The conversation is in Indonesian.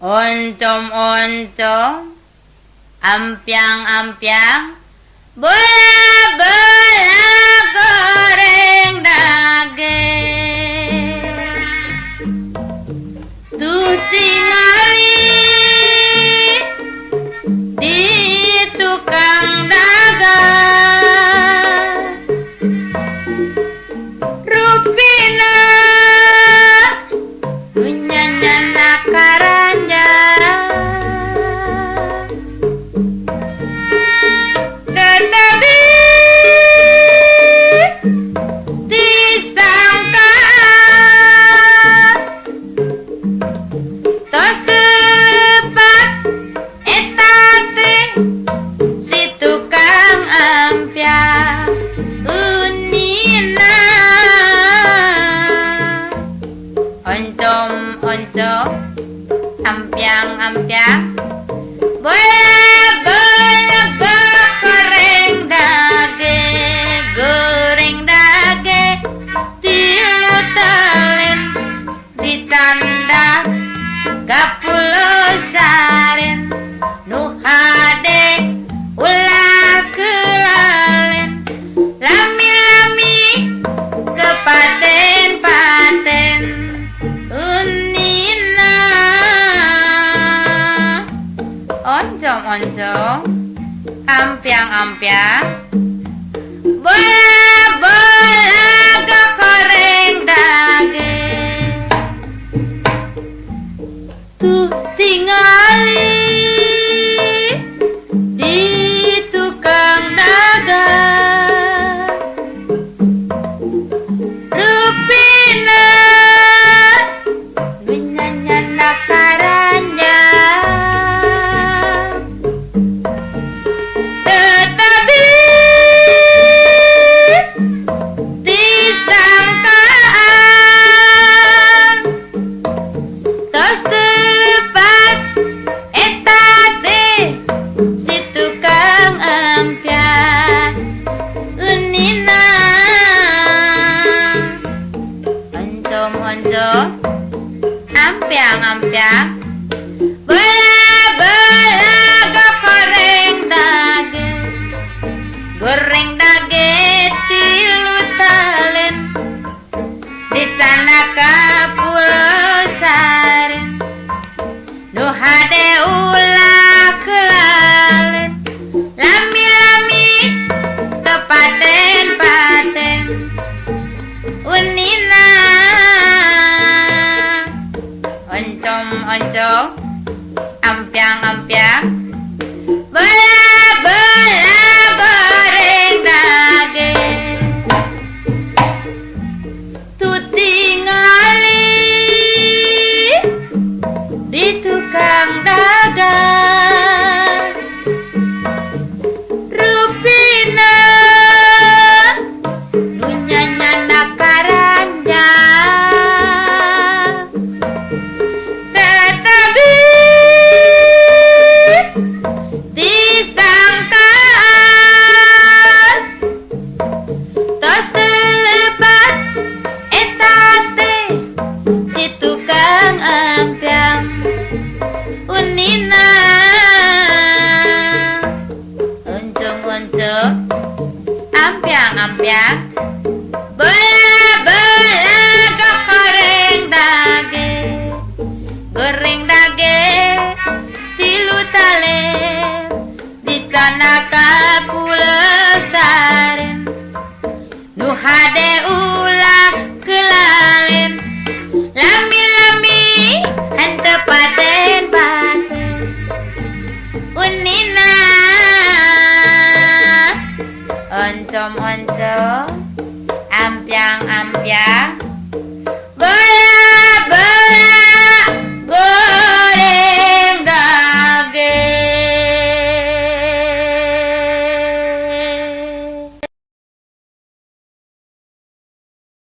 Oncom-oncom, ampiang-ampiang, bola-bola goreng daging. Tuh tingali di tukang dagang, rupina nyanyana karanja. Tetapi disangka tos tepat eta teh si tukang ampiang unina. Oncom-oncom, ampiang-ampiang, bola-bola goreng daging, tilu talen dicanda kapulo saren, nu hade ulah kelalen, lami-lami kepaten-paten unina. Oncom-oncom, ampiang-ampiang, bola-bola goreng daging. Tuh tingali di tukang dagang, rupina nyanyana karanja. Tetapi disangkaan tos tepat eta teh si tukang ampiang unina. Oncom-oncom, ampiang-ampiang, bola-bola goreng daging, tilu talen dicana kapulo saren, nu hade ulah kelalen, lami-lami kepaten-paten unina. Oncom-oncom, ampiang-ampiang, bola-bola goreng daging. Tuh tingali di tukang dagang, rupina nu nyanyana karanja. Tetapi disangkaan tos telepat eta teh si tukang ampiang